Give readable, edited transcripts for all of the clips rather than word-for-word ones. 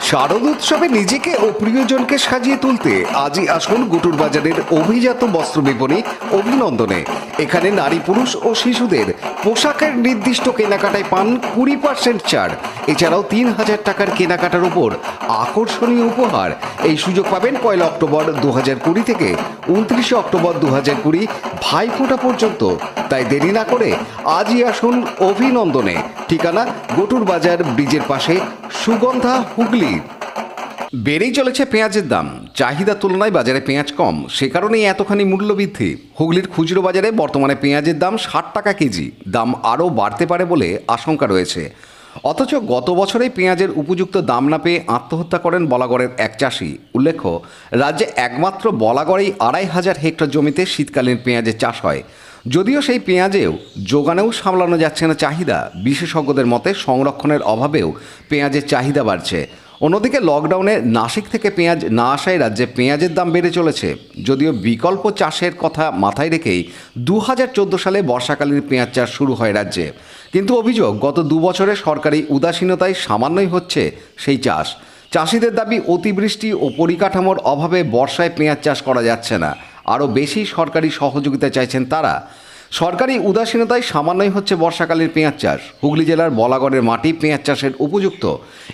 শারদ উৎসবে নিজেকে ও প্রিয়জনকে সাজিয়ে তুলতে আজই আসুন গুটুর বাজারের অভিজাত বস্ত্র বিপণী অভিনন্দনে। এখানে নারী পুরুষ ও শিশুদের পোশাকের নির্দিষ্ট কেনাকাটায় পান 20% ছাড়। এছাড়াও 3000 টাকার কেনাকাটার উপর আকর্ষণীয় উপহার। এই সুযোগ পাবেন 1 অক্টোবর 2020 থেকে 29 অক্টোবর 2020 ভাইফোঁটা পর্যন্ত। তাই দেরি না করে আজই আসুন অভিনন্দনে। ঠিকানা গুটুর বাজার ব্রিজের পাশে, সুগন্ধা, হুগলি। বেড়েই চলেছে পেঁয়াজের দাম। চাহিদার তুলনায় বাজারে পেঁয়াজ কম, সে কারণেই এতখানি মূল্যবৃদ্ধি। হুগলির খুচরো বাজারে বর্তমানে পেঁয়াজের দাম 60 টাকা কেজি। দাম আরও বাড়তে পারে বলে আশঙ্কা রয়েছে। অথচ গত বছরেই পেঁয়াজের উপযুক্ত দাম না পেয়ে আত্মহত্যা করেন বলাগড়ের এক চাষি। উল্লেখ্য, রাজ্যে একমাত্র বলাগড়েই 2500 হেক্টর জমিতে শীতকালীন পেঁয়াজের চাষ হয়। যদিও সেই পেঁয়াজেও যোগানেও সামলানো যাচ্ছে না চাহিদা। বিশেষজ্ঞদের মতে সংরক্ষণের অভাবেও পেঁয়াজের চাহিদা বাড়ছে। অন্যদিকে লকডাউনে নাসিক থেকে পেঁয়াজ না আসায় রাজ্যে পেঁয়াজের দাম বেড়ে চলেছে। যদিও বিকল্প চাষের কথা মাথায় রেখেই 2014 সালে বর্ষাকালীন পেঁয়াজ চাষ শুরু হয় রাজ্যে। কিন্তু অভিযোগ, গত 2 বছরে সরকারি উদাসীনতায় সামান্যই হচ্ছে সেই চাষ। চাষিদের দাবি, অতিবৃষ্টি ও পরিকাঠামোর অভাবে বর্ষায় পেঁয়াজ চাষ করা যাচ্ছে না। আরও বেশি সরকারি সহযোগিতা চাইছেন তারা। সরকারি উদাসীনতায় সামান্যই হচ্ছে বর্ষাকালীন পেঁয়াজ চাষ। হুগলি জেলার বলাগড়ের মাটি পেঁয়াজ চাষের উপযুক্ত।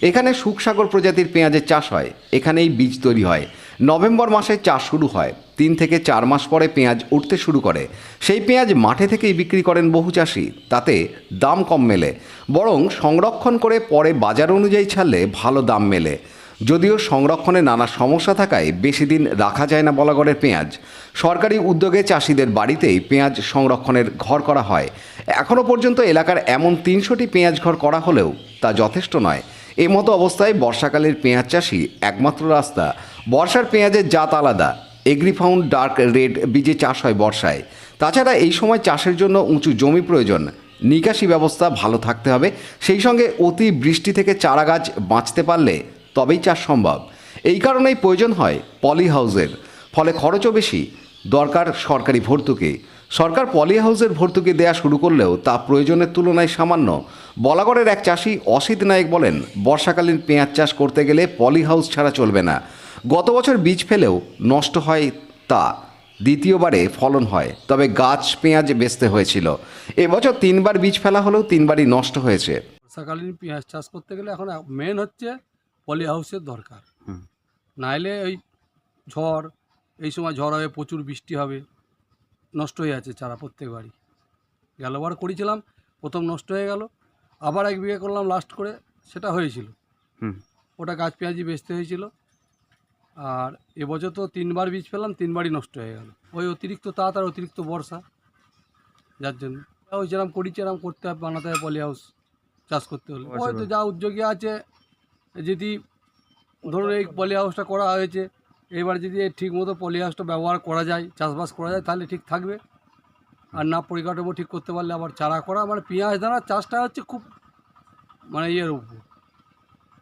এখানে শুকসাগর প্রজাতির পেঁয়াজের চাষ হয়। এখানেই বীজ তৈরি হয়। নভেম্বর মাসে চাষ শুরু হয়। 3 থেকে 4 মাস পরে পেঁয়াজ উঠতে শুরু করে। সেই পেঁয়াজ মাঠে থেকেই বিক্রি করেন বহু চাষি। তাতে দাম কম মেলে, বরং সংরক্ষণ করে পরে বাজার অনুযায়ী ছাড়লে ভালো দাম মেলে। যদিও সংরক্ষণে নানা সমস্যা থাকায় বেশি দিন রাখা যায় না বলাগড়ের পেঁয়াজ। সরকারি উদ্যোগে চাষিদের বাড়িতেই পেঁয়াজ সংরক্ষণের ঘর করা হয়। এখনও পর্যন্ত এলাকার এমন 300টি পেঁয়াজ ঘর করা হলেও তা যথেষ্ট নয়। এমতো অবস্থায় বর্ষাকালের পেঁয়াজ চাষই একমাত্র রাস্তা। বর্ষার পেঁয়াজের জাত আলাদা। এগ্রিফাউন্ড ডার্ক রেড বীজে চাষ হয় বর্ষায়। তাছাড়া এই সময় চাষের জন্য উঁচু জমি প্রয়োজন। নিকাশি ব্যবস্থা ভালো থাকতে হবে। সেই সঙ্গে অতি বৃষ্টি থেকে চারা গাছ বাঁচতে পারলে তবেই চাষ সম্ভব। এই কারণেই প্রয়োজন হয় পলি হাউসের। ফলে খরচও বেশি। দরকার সরকারি ভর্তুকি। সরকার পলি হাউসের ভর্তুকি দেয়া শুরু করলেও তা প্রয়োজনের তুলনায় সামান্য। বলাগড়ের এক চাষি অসিত নায়েক বলেন, বর্ষাকালীন পেঁয়াজ চাষ করতে গেলে পলি হাউস ছাড়া চলবে না। গত বছর বীজ ফেলেও নষ্ট হয় তা। দ্বিতীয়বারে ফলন হয়, তবে গাছ পেঁয়াজ বেচতে হয়েছিল। এবছর 3বার বীজ ফেলা হলেও 3বারই নষ্ট হয়েছে। বর্ষাকালীন পেঁয়াজ চাষ করতে গেলে এখন মেন হচ্ছে পলি হাউসের দরকার। নাইলে ওই ঝড়, এই সময় ঝড় হবে, প্রচুর বৃষ্টি হবে, নষ্ট হয়ে যাচ্ছে চারা প্রত্যেকবারই। গেলবার করেছিলাম, প্রথম নষ্ট হয়ে গেল, আবার 1 বিঘা করলাম লাস্ট করে, সেটা হয়েছিল। ওটা গাছ পেঁয়াজি বেচতে হয়েছিল। আর এবছর তো 3বার বীজ পেলাম, 3বারই নষ্ট হয়ে গেল। ওই অতিরিক্ত তাপ আর অতিরিক্ত বর্ষা, যার জন্য ওই যেরকম করেছি এরকম করতে হবে, বানাতে হবে পলি হাউস চাষ করতে হলে। হয়তো যা উদ্যোগী আছে, যদি ধরুন এই পলি হাউসটা করা হয়েছে, এবার যদি ঠিক মতো পলি হাউসটা ব্যবহার করা যায়, চাষবাস করা যায়, তাহলে ঠিক থাকবে। আর না পরিকাঠামো ঠিক করতে পারলে আবার চারা করা, মানে পেঁয়াজ দানার চাষটা হচ্ছে খুব ইয়ের উপর।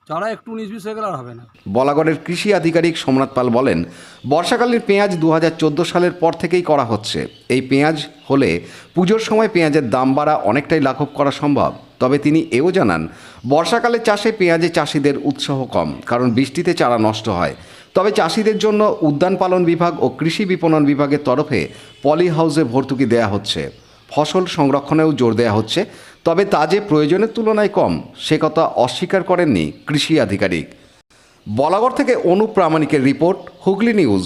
চারা একটু 19-20 হয়ে গেলে আর হবে না। বলাগড়ের কৃষি আধিকারিক সোমনাথ পাল বলেন, বর্ষাকালীন পেঁয়াজ 2014 সালের পর থেকেই করা হচ্ছে। এই পেঁয়াজ হলে পুজোর সময় পেঁয়াজের দাম বাড়া অনেকটাই লাঘব করা সম্ভব। তবে তিনি এও জানান, বর্ষাকালে চাষে পেঁয়াজে চাষিদের উৎসাহ কম, কারণ বৃষ্টিতে চারা নষ্ট হয়। তবে চাষিদের জন্য উদ্যান পালন বিভাগ ও কৃষি বিপণন বিভাগের তরফে পলি হাউসে ভর্তুকি দেয়া হচ্ছে। ফসল সংরক্ষণেও জোর দেওয়া হচ্ছে। তবে তা যে প্রয়োজনের তুলনায় কম, সে কথা অস্বীকার করেননি কৃষি আধিকারিক। বলাগড় থেকে অনুপ প্রামাণিকের রিপোর্ট, হুগলি নিউজ।